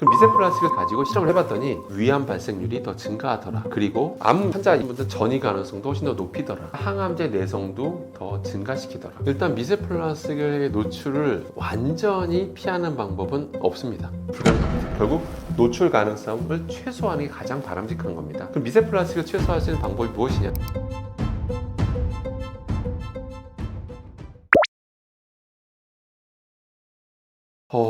그럼 미세 플라스틱을 가지고 실험을 해봤더니 위암 발생률이 더 증가하더라. 그리고 암 환자분들 전이 가능성도 훨씬 더 높이더라. 항암제 내성도 더 증가시키더라. 일단 미세 플라스틱의 노출을 완전히 피하는 방법은 없습니다. 불가능합니다. 결국 노출 가능성을 최소화하는 게 가장 바람직한 겁니다. 그럼 미세 플라스틱을 최소화할 수 있는 방법이 무엇이냐?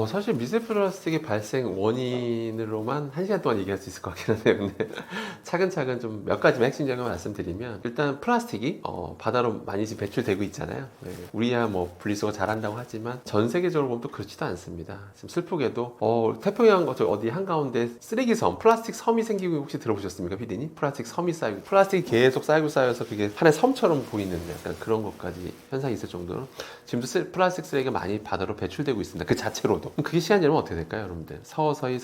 사실 미세 플라스틱의 발생 원인으로만 1시간 동안 얘기할 수 있을 것 같긴 한데요. 근데 차근차근 좀 몇 가지만 핵심적인 말씀드리면, 일단 플라스틱이 바다로 많이 지금 배출되고 있잖아야. 네. 우리야 뭐 분리수거 잘한다고 하지만 전 세계적으로 보면 또 그렇지도 않습니다. 지금 슬프게도 태평양 어디 한가운데 쓰레기 섬, 플라스틱 섬이 생기고 혹시 들어보셨습니까, 피디님? 플라스틱 섬이 쌓이고 플라스틱이 계속 쌓여서 그게 하나의 섬처럼 보이는 약간 그런 것까지 현상이 있을 정도로 지금도 플라스틱 쓰레기가 많이 바다로 배출되고 있습니다. 그 자체로도. 그럼 그게 시간이 지나면 어떻게 될까요, 여러분들? 서서히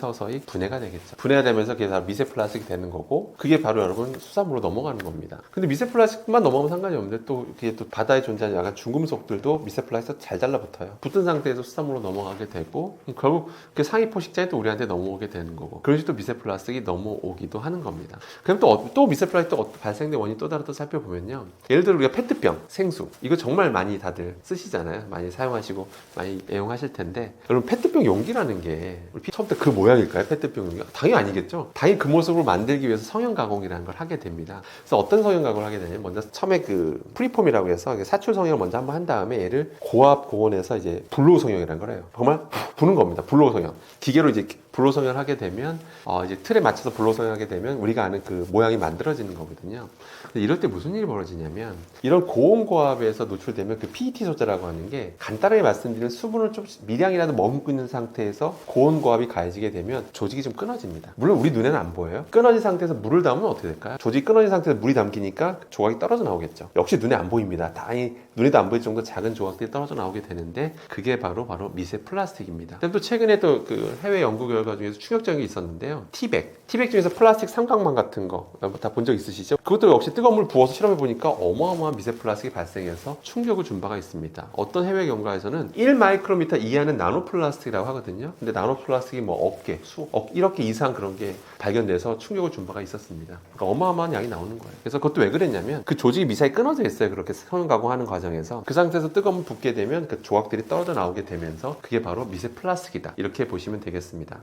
분해가 되겠죠. 분해가 되면서 그게 다 미세 플라스틱이 되는 거고, 그게 바로 여러분 수산물로 넘어가는 겁니다. 근데 미세 플라스틱만 넘어가면 상관이 없는데 또 이게 또 바다에 존재하는 약간 중금속들도 미세 플라스틱 잘 달라붙어요. 붙은 상태에서 수산물로 넘어가게 되고, 결국 그 상위 포식자에 또 우리한테 넘어오게 되는 거고, 그런 식으로 미세 플라스틱이 넘어오기도 하는 겁니다. 그럼 또 미세 플라스틱 발생된 원인 또 다른 또 살펴보면요. 예를 들어 우리가 페트병, 생수, 이거 정말 많이 다들 쓰시잖아요. 많이 사용하시고 많이 애용하실 텐데, 여러분 페트병 용기라는 게 처음부터 그 모양일까요? 페트병 용기가? 당연히 아니겠죠. 당연히 그 모습으로 만들기 위해서 성형 가공이라는 걸 하게 됩니다. 그래서 어떤 성형 가공을 하게 되냐면, 먼저 처음에 그 프리폼이라고 해서 사출 성형을 먼저 한번 한 다음에 얘를 고압 고온에서 이제 블로우 성형이라는 걸 해요. 정말 부는 겁니다. 블로우 성형. 기계로 이제 블로우 성형을 하게 되면 이제 틀에 맞춰서 블로우 성형하게 되면 우리가 아는 그 모양이 만들어지는 거거든요. 근데 이럴 때 무슨 일이 벌어지냐면, 이런 고온 고압에서 노출되면 그 PET 소재라고 하는 게, 간단하게 말씀드리면 수분을 좀 미량이라도 머금고 있는 상태에서 고온 고압이 가해지게 되면 조직이 좀 끊어집니다. 물론 우리 눈에는 안 보여요. 끊어진 상태에서 물을 담으면 어떻게 될까요? 조직이 끊어진 상태에서 물이 담기니까 조각이 떨어져 나오겠죠. 역시 눈에 안 보입니다. 다행히 눈에도 안 보일 정도 작은 조각들이 떨어져 나오게 되는데, 그게 바로 미세 플라스틱입니다. 또 최근에 또 그 해외 연구 결과 중에서 충격적인 게 있었는데요. 티백 중에서 플라스틱 삼각망 같은 거 다 본 적 있으시죠? 그것도 역시 뜨거운 물 부어서 실험해 보니까 어마어마한 미세 플라스틱이 발생해서 충격을 준 바가 있습니다. 어떤 해외 연구에서는 1마이크로미터 이하는 나노 플라스틱이라고 하거든요. 근데 나노 플라스틱이 뭐 억 개, 수억, 1억 개 이상 그런 게 발견돼서 충격을 준 바가 있었습니다. 그러니까 어마어마한 양이 나오는 거예요. 그래서 그것도 왜 그랬냐면, 그 조직이 미사에 끊어져 있어요. 그렇게 성형 가공하는 과정에서 그 상태에서 뜨거운 물 붓게 되면 그 조각들이 떨어져 나오게 되면서 그게 바로 미세 플라스틱이다, 이렇게 보시면 되겠습니다.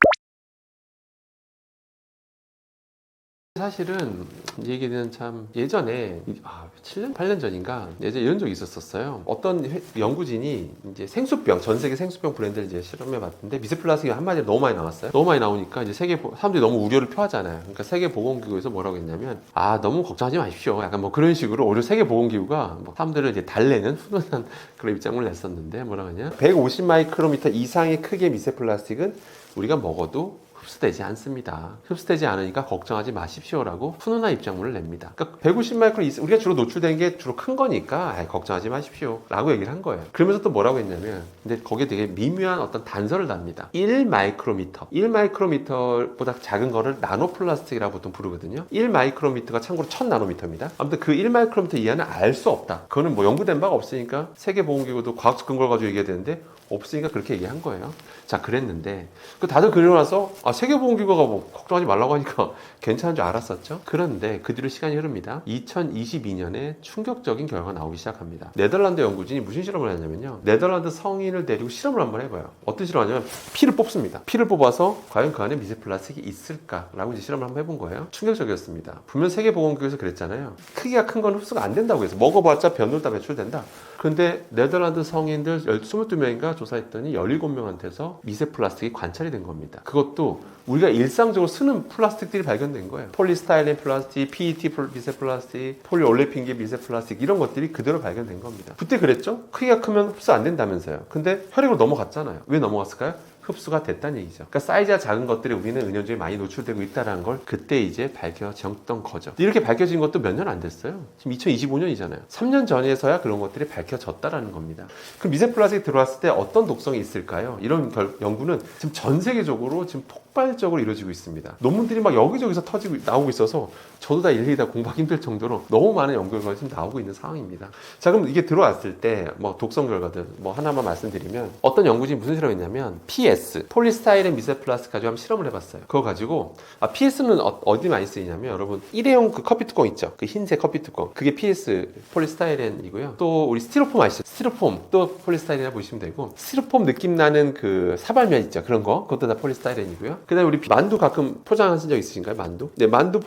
사실은 이 얘기는 참 예전에 7년, 8년 전인가 예전에 이런 적이 있었어요. 어떤 연구진이 이제 생수병, 전 세계 생수병 브랜드를 이제 실험해 봤는데, 미세 플라스틱이 한마디로 너무 많이 나왔어요. 너무 많이 나오니까 이제 사람들이 너무 우려를 표하잖아요. 그러니까 세계보건기구에서 뭐라고 했냐면, 너무 걱정하지 마십시오. 약간 뭐 그런 식으로 오히려 세계보건기구가 사람들을 이제 달래는 훈훈한 그런 입장을 냈었는데, 뭐라고 하냐? 150 마이크로미터 이상의 크기의 미세 플라스틱은 우리가 먹어도 흡수되지 않습니다. 흡수되지 않으니까 걱정하지 마십시오라고 훈훈한 입장문을 냅니다. 그러니까 150 마이크로 우리가 주로 노출된 게 주로 큰 거니까 걱정하지 마십시오라고 얘기를 한 거예요. 그러면서 또 뭐라고 했냐면, 근데 거기에 되게 미묘한 어떤 단서를 답니다. 1마이크로미터보다 작은 거를 나노 플라스틱이라고 보통 부르거든요. 1마이크로미터가 참고로 1000나노미터입니다. 아무튼 그 1마이크로미터 이하는 알 수 없다. 그거는 뭐 연구된 바가 없으니까 세계보건기구도 과학적 근거를 가지고 얘기해야 되는데, 없으니까 그렇게 얘기한 거예요. 자, 그랬는데 다들 그러고 나서 세계보건기구가 뭐 걱정하지 말라고 하니까 괜찮은 줄 알았었죠. 그런데 그 뒤로 시간이 흐릅니다. 2022년에 충격적인 결과가 나오기 시작합니다. 네덜란드 연구진이 무슨 실험을 했냐면요, 네덜란드 성인을 데리고 실험을 한번 해봐요. 어떤 실험을 하냐면, 피를 뽑습니다. 피를 뽑아서 과연 그 안에 미세 플라스틱이 있을까라고 이제 실험을 한번 해본 거예요. 충격적이었습니다. 분명 세계보건기구에서 그랬잖아요. 크기가 큰 건 흡수가 안 된다고 해서, 먹어봤자 변도 다 배출된다. 근데 네덜란드 성인들 22명인가 조사했더니 17명한테서 미세 플라스틱이 관찰이 된 겁니다. 그것도 우리가 일상적으로 쓰는 플라스틱들이 발견된 거예요. 폴리스타일린 플라스틱, PET 미세 플라스틱, 폴리올레핀계 미세 플라스틱, 이런 것들이 그대로 발견된 겁니다. 그때 그랬죠? 크기가 크면 흡수 안 된다면서요. 근데 혈액으로 넘어갔잖아요. 왜 넘어갔을까요? 흡수가 됐다는 얘기죠. 그러니까 사이즈가 작은 것들이 우리는 은연중에 많이 노출되고 있다는 걸 그때 이제 밝혀졌던 거죠. 이렇게 밝혀진 것도 몇 년 안 됐어요. 지금 2025년이잖아요. 3년 전에서야 그런 것들이 밝혀졌다라는 겁니다. 그럼 미세 플라스틱이 들어왔을 때 어떤 독성이 있을까요? 이런 연구는 지금 전 세계적으로 지금 폭발적으로 이루어지고 있습니다. 논문들이 막 여기저기서 터지고 나오고 있어서 저도 다 일일이 다 공부하기 힘들 정도로 너무 많은 연구 결과가 지금 나오고 있는 상황입니다. 자, 그럼 이게 들어왔을 때 뭐 독성 결과들 뭐 하나만 말씀드리면, 어떤 연구진이 무슨 실험했냐면 PS 폴리스타이렌 미세플라스틱 가지고 한번 실험을 해봤어요. 그거 가지고 PS는 어디 많이 쓰이냐면, 여러분 일회용 그 커피 뚜껑 있죠, 그 흰색 커피 뚜껑, 그게 PS 폴리스타이렌이고요. 또 우리 스티로폼 아시죠? 스티로폼 또 폴리스타이렌이라 보시면 되고, 스티로폼 느낌 나는 그 사발면 있죠, 그런 거, 그것도 다 폴리스타이렌이고요. 그 다음에 우리 만두 가끔 포장하신 적 있으신가요? 만두? 네, 만두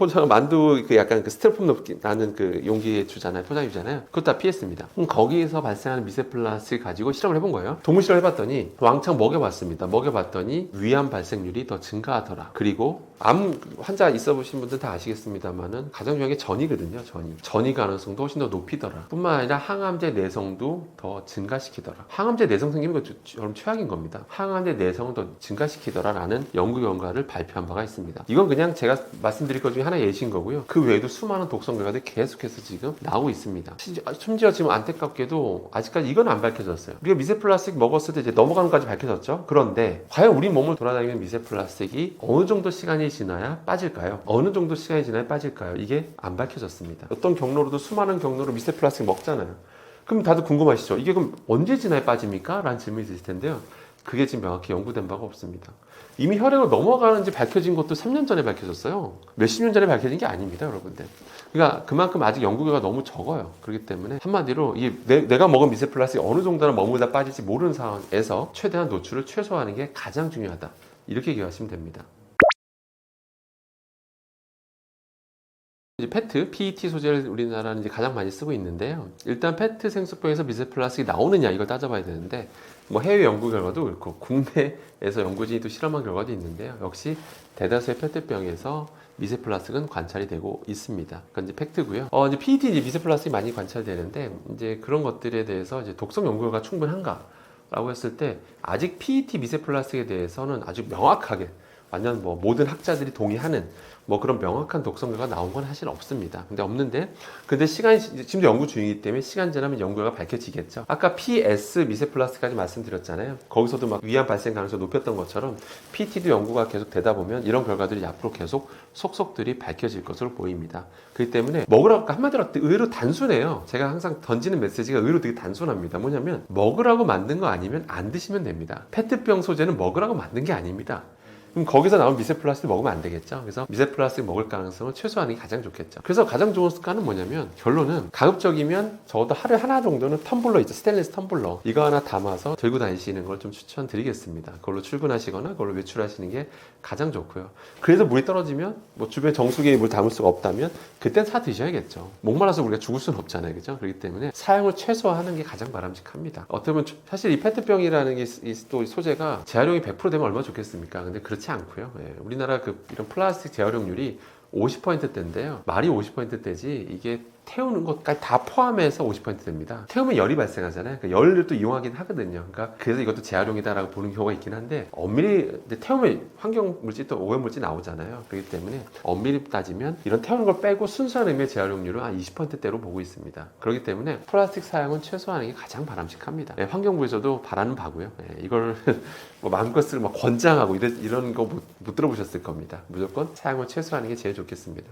그 약간 그 스티로폼 느낌 나는 그 용기에 주잖아요, 포장해 주잖아요. 그것도 다 PS입니다. 거기에서 발생하는 미세플라스틱 가지고 실험을 해본 거예요. 동물 실험을 해봤더니 왕창 먹여봤습니다. 먹여봤더니 위암 발생률이 더 증가하더라. 그리고 암 환자 있어 보신 분들 다 아시겠습니다만은 가장 중요한 게 전이거든요. 전이 가능성도 훨씬 더 높이더라. 뿐만 아니라 항암제 내성도 더 증가시키더라. 항암제 내성 생기면 그건 최악인 겁니다. 항암제 내성을 더 증가시키더라 라는 연구 결과를 발표한 바가 있습니다. 이건 그냥 제가 말씀드릴 것 중에 하나의 예시인 거고요. 그 외에도 수많은 독성 결과들이 계속해서 지금 나오고 있습니다. 심지어 지금 안타깝게도 아직까지 이건 안 밝혀졌어요. 우리가 미세플라스틱 먹었을 때 이제 넘어가는 까지 밝혀졌죠. 그런데 과연 우리 몸을 돌아다니는 미세플라스틱이 어느 정도 시간이 지나야 빠질까요? 어느 정도 시간이 지나야 빠질까요? 이게 안 밝혀졌습니다. 어떤 경로로도 수많은 경로로 미세플라스틱 먹잖아요. 그럼 다들 궁금하시죠? 이게 그럼 언제 지나야 빠집니까? 라는 질문이 있을 텐데요. 그게 지금 명확히 연구된 바가 없습니다. 이미 혈액으로 넘어가는지 밝혀진 것도 3년 전에 밝혀졌어요. 몇십 년 전에 밝혀진 게 아닙니다, 여러분들. 그러니까 그만큼 아직 연구 결과가 너무 적어요. 그렇기 때문에 한마디로 이게 내가 먹은 미세플라스틱이 어느 정도나 머물다 빠질지 모르는 상황에서 최대한 노출을 최소화하는 게 가장 중요하다. 이렇게 기억하시면 됩니다. 이제 페트, PET 소재를 우리나라는 이제 가장 많이 쓰고 있는데요. 일단 페트 생수병에서 미세플라스틱이 나오느냐 이걸 따져봐야 되는데, 뭐 해외 연구 결과도 그렇고 국내에서 연구진이 또 실험한 결과도 있는데요. 역시 대다수의 페트병에서 미세플라스틱은 관찰이 되고 있습니다. 그건 이제 팩트고요. 이제 PET 이제 미세플라스틱이 많이 관찰되는데, 이제 그런 것들에 대해서 이제 독성 연구 결과가 충분한가? 라고 했을 때 아직 PET 미세플라스틱에 대해서는 아주 명확하게 완전 뭐 모든 학자들이 동의하는 뭐 그런 명확한 독성 결과가 나온 건 사실 없습니다. 근데 시간이 지금 연구 중이기 때문에 시간 지나면 연구 결과가 밝혀지겠죠. 아까 PS 미세플라스틱까지 말씀드렸잖아요. 거기서도 막 위암 발생 가능성을 높였던 것처럼 PET도 연구가 계속 되다 보면 이런 결과들이 앞으로 계속 속속들이 밝혀질 것으로 보입니다. 그렇기 때문에 먹으라고, 한마디로 의외로 단순해요. 제가 항상 던지는 메시지가 의외로 되게 단순합니다. 뭐냐면 먹으라고 만든 거 아니면 안 드시면 됩니다. 페트병 소재는 먹으라고 만든 게 아닙니다. 그럼 거기서 나온 미세플라스틱 먹으면 안 되겠죠. 그래서 미세플라스틱 먹을 가능성을 최소화하는 게 가장 좋겠죠. 그래서 가장 좋은 습관은 뭐냐면, 결론은 가급적이면 적어도 하루에 하나 정도는 텀블러 있죠, 스테인리스 텀블러, 이거 하나 담아서 들고 다니시는 걸 좀 추천드리겠습니다. 그걸로 출근하시거나 그걸로 외출하시는 게 가장 좋고요. 그래서 물이 떨어지면 뭐 주변에 정수기에 물 담을 수가 없다면 그땐 사 드셔야겠죠. 목말라서 우리가 죽을 수는 없잖아요, 그죠? 그렇기 때문에 사용을 최소화하는 게 가장 바람직합니다. 어떻게 보면 사실 이 페트병이라는 게 또 소재가 재활용이 100% 되면 얼마나 좋겠습니까? 근데 그렇지 않고요. 우리나라 이런 플라스틱 재활용률이 50%대인데요. 말이 50%대지 이게 태우는 것까지 다 포함해서 50%됩니다. 태우면 열이 발생하잖아요. 그 열을 또 이용하긴 하거든요. 그러니까 그래서 이것도 재활용이다라고 보는 경우가 있긴 한데, 엄밀히 태우면 환경 물질 또 오염 물질 나오잖아요. 그렇기 때문에 엄밀히 따지면 이런 태우는 걸 빼고 순수한 의미의 재활용률은 한 20%대로 보고 있습니다. 그렇기 때문에 플라스틱 사용은 최소화하는 게 가장 바람직합니다. 환경부에서도 바라는 바고요. 이걸 뭐 마음껏 쓰고 막 권장하고 이런 거 못 들어보셨을 겁니다. 무조건 사용을 최소화하는 게 제일 좋겠습니다.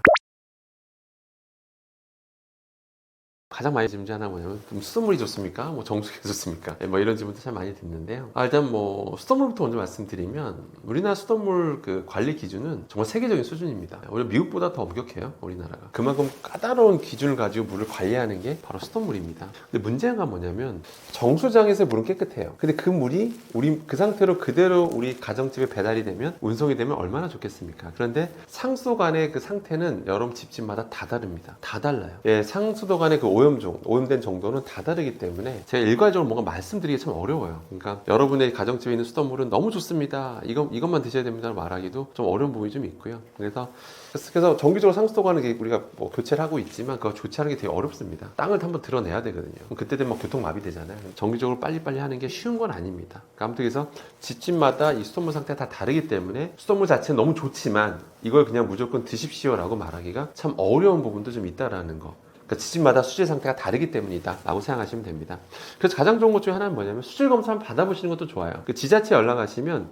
가장 많이 질문하는 뭐냐면, 수돗물이 좋습니까? 뭐 정수기가 좋습니까? 뭐 이런 질문도 참 많이 듣는데요. 일단 뭐 수돗물부터 먼저 말씀드리면, 우리나라 수돗물 그 관리 기준은 정말 세계적인 수준입니다. 오히려 미국보다 더 엄격해요, 우리나라가. 그만큼 까다로운 기준을 가지고 물을 관리하는 게 바로 수돗물입니다. 근데 문제가 뭐냐면, 정수장에서 물은 깨끗해요. 근데 그 물이 그 상태로 그대로 우리 가정집에 배달이 되면, 운송이 되면 얼마나 좋겠습니까? 그런데 상수도 간의 그 상태는 여러분 집집마다 다 다릅니다. 다 달라요. 상수도 간의 그 오염된 정도는 다 다르기 때문에 제가 일괄적으로 뭔가 말씀드리기 참 어려워요. 그러니까 여러분의 가정집에 있는 수돗물은 너무 좋습니다, 이것만 드셔야 됩니다 말하기도 좀 어려운 부분이 좀 있고요. 그래서 정기적으로 상수도관을 우리가 뭐 교체를 하고 있지만, 그거 교체하는 게 되게 어렵습니다. 땅을 한번 드러내야 되거든요. 그때 되면 교통마비 되잖아요. 정기적으로 빨리빨리 하는 게 쉬운 건 아닙니다. 그러니까 아무튼 그래서 집집마다 이 수돗물 상태가 다 다르기 때문에 수돗물 자체는 너무 좋지만 이걸 그냥 무조건 드십시오라고 말하기가 참 어려운 부분도 좀 있다라는 거. 그러니까 지진마다 수질 상태가 다르기 때문이다 라고 생각하시면 됩니다. 그래서 가장 좋은 것 중에 하나는 뭐냐면 수질 검사 한번 받아보시는 것도 좋아요. 그 지자체 연락하시면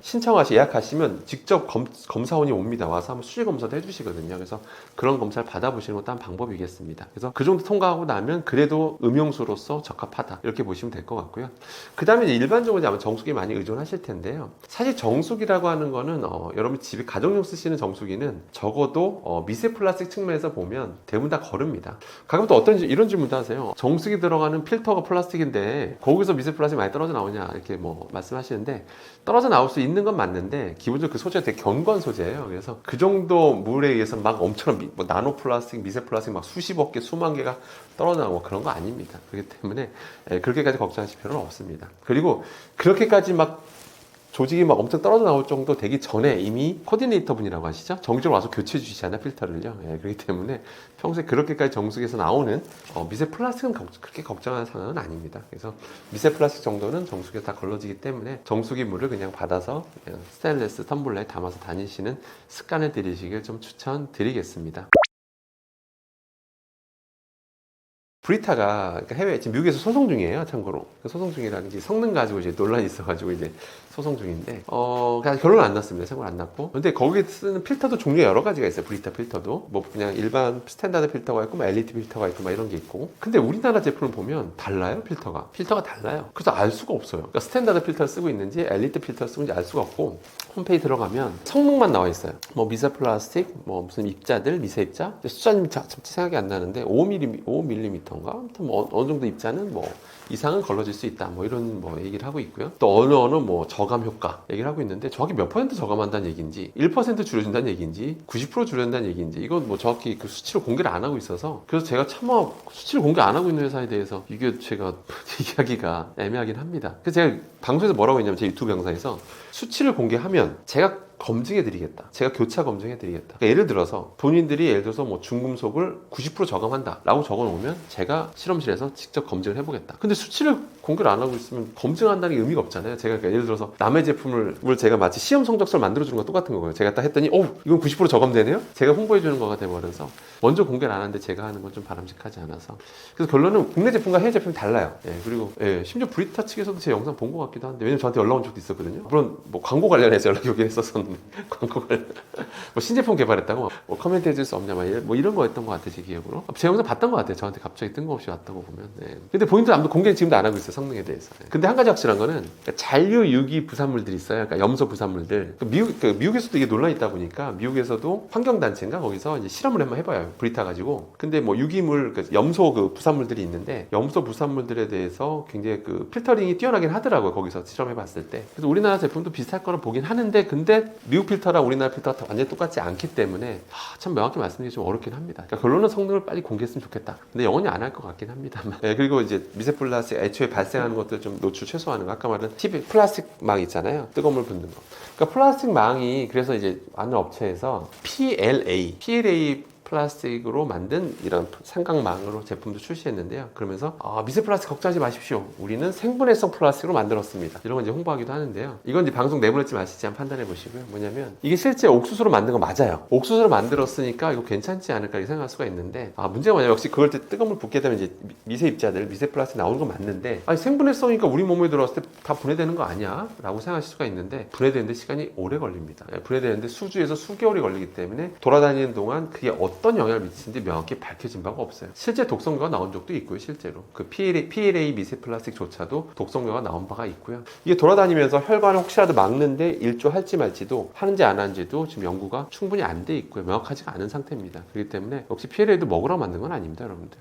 예약하시면 직접 검사원이 옵니다. 와서 한번 수질 검사도 해주시거든요. 그래서 그런 검사를 받아보시는 것도 한 방법이겠습니다. 그래서 그 정도 통과하고 나면 그래도 음용수로서 적합하다 이렇게 보시면 될 것 같고요. 그 다음에 이제 일반적으로 아마 정수기 많이 의존하실 텐데요. 사실 정수기라고 하는 거는 여러분 집에 가정용 쓰시는 정수기는 적어도 미세 플라스틱 측면에서 보면 대부분 다 거릅니다. 가끔 또 이런 질문도 하세요. 정수기 들어가는 필터가 플라스틱인데 거기서 미세 플라스틱 많이 떨어져 나오냐 이렇게 뭐 말씀하시는데, 떨어져 나올 수 있는 건 맞는데 기본적으로 그 소재가 되게 견고한 소재예요. 그래서 그 정도 물에 의해서 막 엄청 뭐 나노 플라스틱, 미세 플라스틱 막 수십억 개, 수만 개가 떨어져 나오고 그런 거 아닙니다. 그렇기 때문에 그렇게까지 걱정하실 필요는 없습니다. 그리고 그렇게까지 막 조직이 막 엄청 떨어져 나올 정도 되기 전에 이미 코디네이터 분이라고 하시죠? 정기적으로 와서 교체해 주시잖아요, 필터를요. 그렇기 때문에 평소에 그렇게까지 정수기에서 나오는 미세 플라스틱은 그렇게 걱정하는 상황은 아닙니다. 그래서 미세 플라스틱 정도는 정수기에 다 걸러지기 때문에 정수기 물을 그냥 받아서 그냥 스테인리스 텀블러에 담아서 다니시는 습관을 들이시길 좀 추천드리겠습니다. 브리타가 그러니까 해외 지금 미국에서 소송 중이에요. 참고로 소송 중이라는 게 성능 가지고 이제 논란이 있어가지고 이제 소송 중인데 그냥 결론 안 났습니다. 참고로 안 났고. 근데 거기에 쓰는 필터도 종류가 여러 가지가 있어요. 브리타 필터도 뭐 그냥 일반 스탠다드 필터가 있고 뭐 엘리트 필터가 있고 막 이런 게 있고. 근데 우리나라 제품을 보면 달라요. 필터가 달라요. 그래서 알 수가 없어요. 그러니까 스탠다드 필터를 쓰고 있는지 엘리트 필터를 쓰고 있는지 알 수가 없고, 홈페이지 들어가면 성능만 나와 있어요. 뭐 미세 플라스틱, 뭐 무슨 입자들, 미세 입자, 숫자는 생각이 안 나는데 5mm 아무튼 뭐 어느 정도 입자는 뭐 이상은 걸러질 수 있다 뭐 이런 뭐 얘기를 하고 있고요. 또 어느 뭐 저감 효과 얘기를 하고 있는데 정확히 몇 % 저감한다는 얘기인지 1% 줄여준다는 얘기인지 90% 줄여준다는 얘기인지 이건 뭐 정확히 그 수치로 공개를 안 하고 있어서, 그래서 제가 차마 수치를 공개 안 하고 있는 회사에 대해서 이게 제가 얘기하기가 애매하긴 합니다. 그래서 제가 방송에서 뭐라고 했냐면 제 유튜브 영상에서 수치를 공개하면 제가 검증해드리겠다. 제가 교차 검증해드리겠다. 그러니까 예를 들어서 본인들이 예를 들어서 뭐 중금속을 90% 저감한다 라고 적어놓으면 제가 실험실에서 직접 검증을 해보겠다. 근데 수치를 공개를 안 하고 있으면 검증한다는 게 의미가 없잖아요. 제가 그러니까 예를 들어서 남의 제품을 제가 마치 시험 성적서를 만들어주는 거 똑같은 거예요. 제가 딱 했더니 이건 90% 저감되네요? 제가 홍보해주는 거가 돼버려서 먼저 공개를 안 하는데 제가 하는 건 좀 바람직하지 않아서, 그래서 결론은 국내 제품과 해외 제품이 달라요. 그리고 심지어 브리타 측에서도 제 영상 본 것 같기도 한데, 왜냐면 저한테 연락 온 적도 있었거든요. 물론 뭐 광고 관련해서 연락이 오긴 했었었는데 광고 관련 뭐 신제품 개발했다고 뭐 코멘트 해줄 수 없냐 뭐 이런 거였던 것 같아요. 제 기억으로 제 영상 봤던 것 같아요. 저한테 갑자기 뜬금없이 왔다고 보면. 근데 본인들 아무도 공개는 지금도 안 하고 있어요, 성능에 대해서. 근데 한 가지 확실한 거는 그러니까 잔류 유기 부산물들이 있어요. 그러니까 염소 부산물들. 미국에서도 이게 논란이 있다 보니까 미국에서도 환경단체인가 거기서 이제 실험을 한번 해봐요, 브리타 가지고. 근데 뭐 유기물, 염소 그 부산물들이 있는데 염소 부산물들에 대해서 굉장히 그 필터링이 뛰어나긴 하더라고요, 거기서 실험해봤을 때. 그래서 우리나라 제품도 비슷할 거라 보긴 하는데, 근데 미국 필터랑 우리나라 필터가 완전히 똑같지 않기 때문에 참 명확히 말씀드리기 좀 어렵긴 합니다. 그러니까 결론은 성능을 빨리 공개했으면 좋겠다. 근데 영원히 안 할 것 같긴 합니다만. 그리고 이제 미세 플라스틱 애초에 발생하는 것들 좀 노출 최소화하는 거, 아까 말한 플라스틱 망 있잖아요, 뜨거운 물 붓는 거. 그러니까 플라스틱 망이, 그래서 이제 아는 업체에서 PLA 플라스틱으로 만든 이런 삼각망으로 제품도 출시했는데요. 그러면서 미세 플라스틱 걱정하지 마십시오. 우리는 생분해성 플라스틱으로 만들었습니다. 이런 건 이제 홍보하기도 하는데요. 이건 이제 방송 내보낼지 마실지 한번 판단해 보시고요. 뭐냐면 이게 실제 옥수수로 만든 거 맞아요. 옥수수로 만들었으니까 이거 괜찮지 않을까 이렇게 생각할 수가 있는데, 문제가 뭐냐면 역시 그걸 때 뜨거운 물 붓게 되면 이제 미세 입자들, 미세 플라스틱 나오는 건 맞는데, 생분해성이니까 우리 몸에 들어왔을 때 다 분해되는 거 아니야? 라고 생각하실 수가 있는데, 분해되는데 시간이 오래 걸립니다. 분해되는데 수주에서 수개월이 걸리기 때문에 돌아다니는 동안 그게 어떤 영향을 미치는지 명확히 밝혀진 바가 없어요. 실제 독성교가 나온 적도 있고요. 실제로 그 PLA 미세 플라스틱조차도 독성교가 나온 바가 있고요. 이게 돌아다니면서 혈관을 혹시라도 막는데 일조할지 말지도, 하는지 안 하는지도 지금 연구가 충분히 안 돼 있고요. 명확하지가 않은 상태입니다. 그렇기 때문에 역시 PLA도 먹으러 만든 건 아닙니다, 여러분들.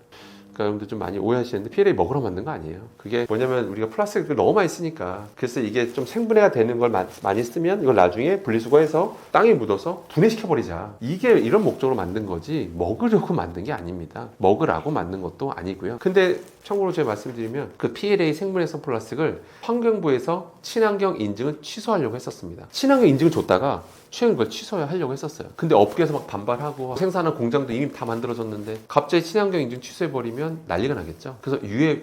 그러니까 여러분들 좀 많이 오해하시는데 PLA 먹으러 만든 거 아니에요. 그게 뭐냐면 우리가 플라스틱을 너무 많이 쓰니까, 그래서 이게 좀 생분해가 되는 걸 많이 쓰면 이걸 나중에 분리수거해서 땅에 묻어서 분해시켜버리자, 이게 이런 목적으로 만든 거지 먹으려고 만든 게 아닙니다. 먹으라고 만든 것도 아니고요. 근데 참고로 제가 말씀드리면 그 PLA 생분해성 플라스틱을 환경부에서 친환경 인증을 취소하려고 했었습니다. 친환경 인증을 줬다가 최근 그걸 취소하려고 했었어요. 근데 업계에서 막 반발하고 생산한 공장도 이미 다 만들어졌는데 갑자기 친환경 인증 취소해버리면 난리가 나겠죠. 그래서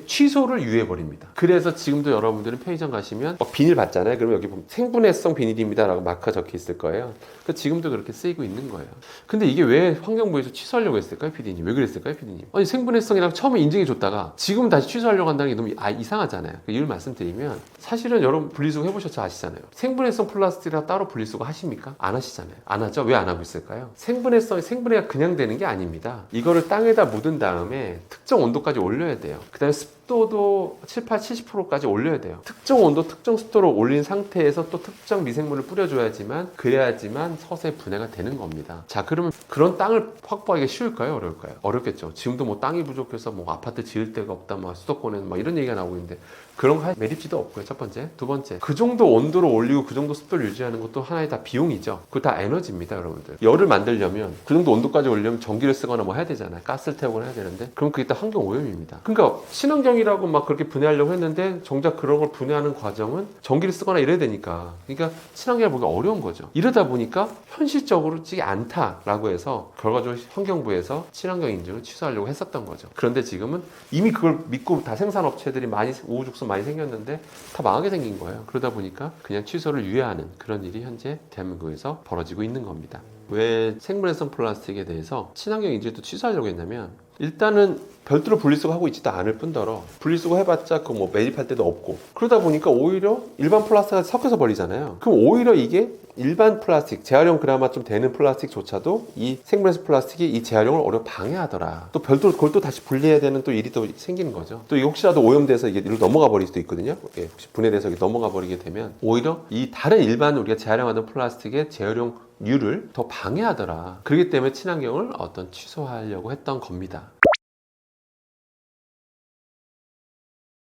취소를 유예해버립니다. 그래서 지금도 여러분들은 편의점 가시면 비닐 받잖아요. 그러면 여기 보면 생분해성 비닐입니다 라고 마크가 적혀 있을 거예요. 그러니까 지금도 그렇게 쓰이고 있는 거예요. 근데 이게 왜 환경부에서 취소하려고 했을까요, PD님? 왜 그랬을까요, PD님? 아니 생분해성이라고 처음에 인증해줬다가 지금은 다시 취소하려고 한다는 게 너무 이상하잖아요. 그 이유를 말씀드리면 사실은 여러분 분리수거 해보셔서 아시잖아요. 생분해성 플라스틱이랑 따로 분리수거 하십니까? 안 하시잖아요. 안 하죠? 왜 안 하고 있을까요? 생분해가 그냥 되는 게 아닙니다. 이거를 땅에다 묻은 다음에 특정 온도까지 올려야 돼요. 그 다음에 습도도 70%까지 올려야 돼요. 특정 온도, 특정 습도로 올린 상태에서 또 특정 미생물을 뿌려줘야지만 그래야지만 서서히 분해가 되는 겁니다. 자, 그러면 그런 땅을 확보하기가 쉬울까요? 어려울까요? 어렵겠죠. 지금도 뭐 땅이 부족해서 뭐 아파트 지을 데가 없다, 막 수도권에는 막 이런 얘기가 나오고 있는데 그런 거 할 매립지도 없고요. 첫 번째. 두 번째. 그 정도 온도를 올리고 그 정도 습도를 유지하는 것도 하나의 다 비용이죠. 그거 다 에너지입니다, 여러분들. 열을 만들려면 그 정도 온도까지 올리려면 전기를 쓰거나 뭐 해야 되잖아요. 가스를 태우거나 해야 되는데 그럼 그게 다 환경 오염입니다. 그러니까 친환경이라고 막 그렇게 분해하려고 했는데 정작 그런 걸 분해하는 과정은 전기를 쓰거나 이래야 되니까 그러니까 친환경을 보기가 어려운 거죠. 이러다 보니까 현실적으로 찌지 않다라고 해서 결과적으로 환경부에서 친환경 인증을 취소하려고 했었던 거죠. 그런데 지금은 이미 그걸 믿고 다 생산업체들이 많이 우후죽순 많이 생겼는데 다 망하게 생긴 거예요. 그러다 보니까 그냥 취소를 유예하는 그런 일이 현재 대한민국에서 벌어지고 있는 겁니다. 왜 생분해성 플라스틱에 대해서 친환경 인증도 취소하려고 했냐면 일단은 별도로 분리수거 하고 있지도 않을 뿐더러 분리수거 해봤자 그 뭐 매립할 데도 없고 그러다 보니까 오히려 일반 플라스틱과 섞여서 버리잖아요. 그럼 오히려 이게 일반 플라스틱, 재활용 그나마 좀 되는 플라스틱조차도 이 생분해성 플라스틱이 이 재활용을 오히려 방해하더라. 또 별도로 그걸 또 다시 분리해야 되는 또 일이 또 생기는 거죠. 또 이게 혹시라도 오염돼서 이게 이리로 넘어가 버릴 수도 있거든요. 혹시 분해돼서 넘어가 버리게 되면 오히려 이 다른 일반 우리가 재활용하던 플라스틱의 재활용률을 더 방해하더라. 그렇기 때문에 친환경을 취소하려고 했던 겁니다.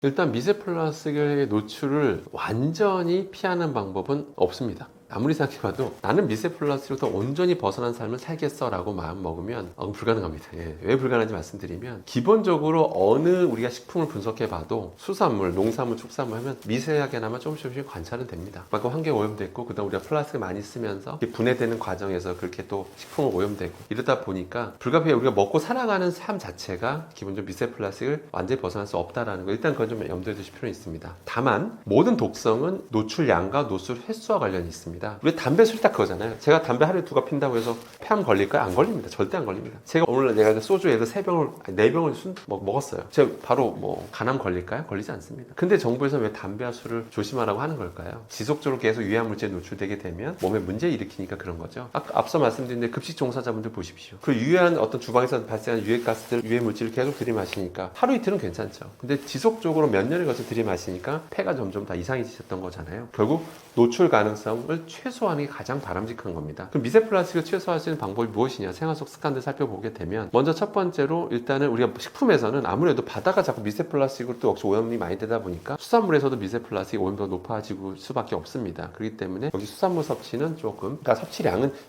일단 미세 플라스틱의 노출을 완전히 피하는 방법은 없습니다. 아무리 생각해봐도 나는 미세 플라스틱으로부터 온전히 벗어난 삶을 살겠어 라고 마음 먹으면 불가능합니다. 왜 불가능한지 말씀드리면 기본적으로 어느 우리가 식품을 분석해봐도 수산물, 농산물, 축산물 하면 미세하게나마 조금씩 관찰은 됩니다. 그만큼 환경 오염도 있고 그다음 우리가 플라스틱을 많이 쓰면서 분해되는 과정에서 그렇게 또 식품은 오염되고 이러다 보니까 불가피하게 우리가 먹고 살아가는 삶 자체가 기본적으로 미세 플라스틱을 완전히 벗어날 수 없다라는 거 일단 그건 좀 염두에 두실 필요는 있습니다. 다만 모든 독성은 노출량과 노출 횟수와 관련이 있습니다. 우리 담배, 술 딱 그거잖아요. 제가 담배 하루에 2갑 핀다고 해서 폐암 걸릴까요? 안 걸립니다. 절대 안 걸립니다. 제가 오늘 내가 소주에서 3병을, 4병을 먹었어요. 제가 바로 간암 걸릴까요? 걸리지 않습니다. 근데 정부에서 왜 담배와 술을 조심하라고 하는 걸까요? 지속적으로 계속 유해물질에 노출되게 되면 몸에 문제 일으키니까 그런 거죠. 앞서 말씀드린 데 급식 종사자분들 보십시오. 그 유해한 어떤 주방에서 발생하는 유해가스들, 유해물질을 계속 들이마시니까 하루 이틀은 괜찮죠. 근데 지속적으로 몇 년을 거쳐 들이마시니까 폐가 점점 다 이상해지셨던 거잖아요. 결국 노출 가능성을 최소화하는 게 가장 바람직한 겁니다. 그럼 미세 플라스틱을 최소화할 수 있는 방법이 무엇이냐? 생활 속 습관들 살펴보게 되면 먼저 첫 번째로 일단은 우리가 식품에서는 아무래도 바다가 자꾸 미세 플라스틱으로 또 역시 오염이 많이 되다 보니까 수산물에서도 미세 플라스틱 오염도가 높아지고 수밖에 없습니다. 그렇기 때문에 여기 수산물 섭취는 조금 그러니까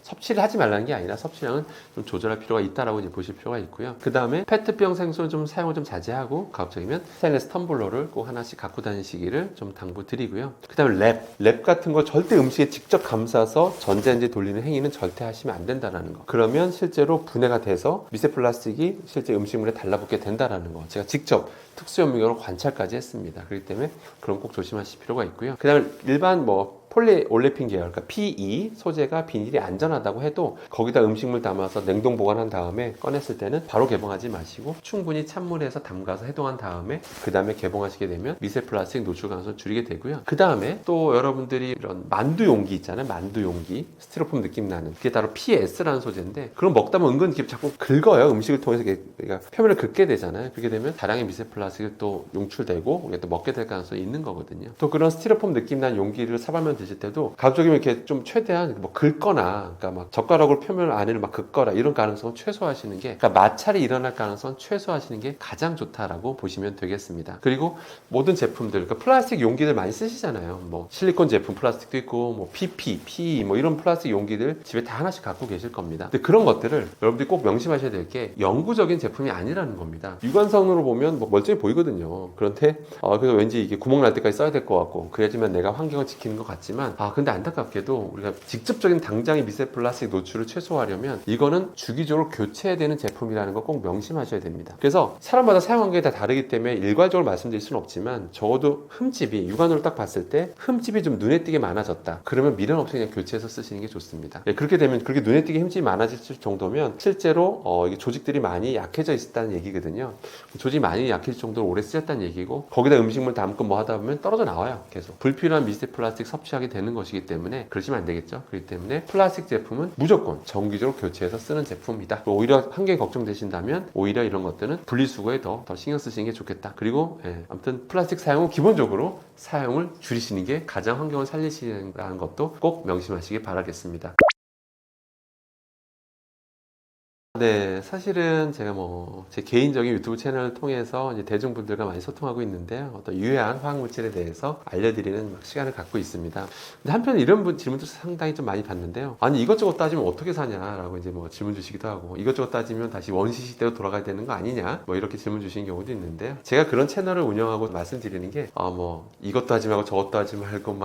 섭취를 하지 말라는 게 아니라 섭취량은 좀 조절할 필요가 있다라고 이제 보실 필요가 있고요. 그 다음에 페트병 생수는 좀 사용을 좀 자제하고 가급적이면 스테인리스 텀블러를 꼭 하나씩 갖고 다니시기를 좀 당부드리고요. 그 다음에 랩 같은 거 절대 음식에 직접 감싸서 전자레인지에 돌리는 행위는 절대 하시면 안 된다는 거. 그러면 실제로 분해가 돼서 미세 플라스틱이 실제 음식물에 달라붙게 된다는 거. 제가 직접 특수현미경으로 관찰까지 했습니다. 그렇기 때문에 그런 꼭 조심하실 필요가 있고요. 그 다음에 일반 폴리올레핀 계열, 그러니까 PE 소재가 비닐이 안전하다고 해도 거기다 음식물 담아서 냉동 보관한 다음에 꺼냈을 때는 바로 개봉하지 마시고 충분히 찬물에서 담가서 해동한 다음에 그 다음에 개봉하시게 되면 미세 플라스틱 노출 가능성을 줄이게 되고요. 그 다음에 또 여러분들이 이런 만두 용기 있잖아요. 만두 용기, 스티로폼 느낌 나는 그게 바로 PS라는 소재인데 그럼 먹다 보면 은근 자꾸 긁어요. 음식을 통해서 그러니까 표면을 긁게 되잖아요. 그렇게 되면 다량의 미세 플라스틱이 또 용출되고 우리가 또 먹게 될 가능성이 있는 거거든요. 또 그런 스티로폼 느낌 나는 용기를 사발면 드실 때도 가급적이면 이렇게 좀 최대한 긁거나 그러니까 막 젓가락으로 표면 안을 막 긁거나 이런 가능성은 최소화하시는 게 그러니까 마찰이 일어날 가능성은 최소화하시는 게 가장 좋다라고 보시면 되겠습니다. 그리고 모든 제품들 그러니까 플라스틱 용기들 많이 쓰시잖아요. 실리콘 제품 플라스틱도 있고 PP, PE 이런 플라스틱 용기들 집에 다 하나씩 갖고 계실 겁니다. 근데 그런 것들을 여러분들이 꼭 명심하셔야 될 게 영구적인 제품이 아니라는 겁니다. 육안선으로 보면 멀쩡해 보이거든요. 그런데 그래서 왠지 이게 구멍 날 때까지 써야 될 것 같고 그래야지만 내가 환경을 지키는 것 같지만 있지만 근데 안타깝게도 우리가 직접적인 당장의 미세 플라스틱 노출을 최소화하려면 이거는 주기적으로 교체해야 되는 제품이라는 거 꼭 명심하셔야 됩니다. 그래서 사람마다 사용 환경이 다 다르기 때문에 일괄적으로 말씀드릴 수는 없지만 적어도 흠집이 육안으로 딱 봤을 때 흠집이 좀 눈에 띄게 많아졌다. 그러면 미련 없이 그냥 교체해서 쓰시는 게 좋습니다. 그렇게 되면 그렇게 눈에 띄게 흠집이 많아질 정도면 실제로 이게 조직들이 많이 약해져 있다는 얘기거든요. 조직이 많이 약해질 정도로 오래 쓰였다는 얘기고 거기다 음식물 담고 뭐 하다 보면 떨어져 나와요. 계속 불필요한 미세 플라스틱 섭취하게 되는 것이기 때문에 그러시면 안 되겠죠. 그렇기 때문에 플라스틱 제품은 무조건 정기적으로 교체해서 쓰는 제품이다. 오히려 환경이 걱정되신다면 오히려 이런 것들은 분리수거에 더 신경 쓰시는 게 좋겠다. 그리고 아무튼 플라스틱 사용은 기본적으로 사용을 줄이시는 게 가장 환경을 살리시는 것도 꼭 명심하시기 바라겠습니다. 네, 사실은 제가 제 개인적인 유튜브 채널을 통해서 이제 대중분들과 많이 소통하고 있는데요. 어떤 유해한 화학물질에 대해서 알려드리는 시간을 갖고 있습니다. 근데 한편에 이런 질문도 상당히 좀 많이 받는데요. 아니, 이것저것 따지면 어떻게 사냐라고 이제 질문 주시기도 하고, 이것저것 따지면 다시 원시 시대로 돌아가야 되는 거 아니냐? 이렇게 질문 주시는 경우도 있는데요. 제가 그런 채널을 운영하고 말씀드리는 게, 이것도 하지 말고 저것도 하지 말고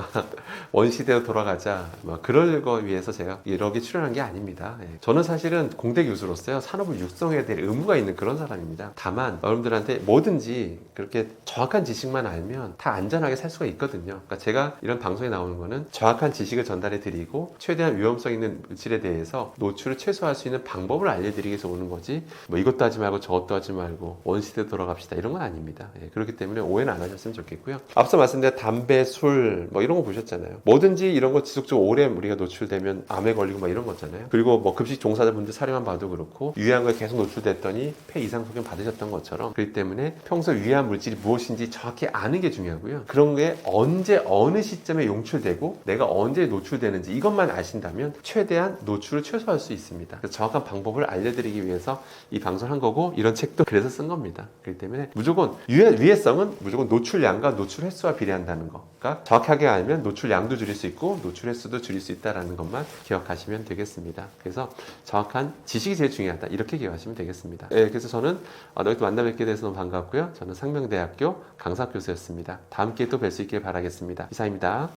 원시 시대로 돌아가자. 그럴 거 위해서 제가 이렇게 출연한 게 아닙니다. 저는 사실은 공대 교수로서요, 산업을 육성해야 될 의무가 있는 그런 사람입니다. 다만 여러분들한테 뭐든지 그렇게 정확한 지식만 알면 다 안전하게 살 수가 있거든요. 그러니까 제가 이런 방송에 나오는 거는 정확한 지식을 전달해 드리고 최대한 위험성 있는 물질에 대해서 노출을 최소화할 수 있는 방법을 알려드리기 위해서 오는 거지, 이것도 하지 말고 저것도 하지 말고 원시대로 돌아갑시다, 이런 건 아닙니다. 그렇기 때문에 오해는 안 하셨으면 좋겠고요. 앞서 말씀드린 담배, 술 이런 거 보셨잖아요. 뭐든지 이런 거 지속적으로 오래 우리가 노출되면 암에 걸리고 이런 거잖아요. 그리고 급식 종사자분들 사례만 봐도 그렇고 유해한 거에 계속 노출됐더니 폐 이상 소견 받으셨던 것처럼, 그렇기 때문에 평소 유해한 물질이 무엇인지 정확히 아는 게 중요하고요. 그런 게 언제 어느 시점에 용출되고 내가 언제 노출되는지 이것만 아신다면 최대한 노출을 최소화할 수 있습니다. 그래서 정확한 방법을 알려드리기 위해서 이 방송을 한 거고, 이런 책도 그래서 쓴 겁니다. 그렇기 때문에 무조건 유해성은 무조건 노출량과 노출 횟수와 비례한다는 거, 그러니까 정확하게 알면 노출량도 줄일 수 있고 노출 횟수도 줄일 수 있다는 것만 기억하시면 되겠습니다. 그래서 정확한 지식이 제일 중요하다, 이렇게 기억하시면 되겠습니다. 그래서 저는 너희 또 만나 뵙게 돼서 너무 반갑고요. 저는 상명대학교 강사 교수였습니다. 다음 기회에 또 뵐 수 있길 바라겠습니다. 이상입니다.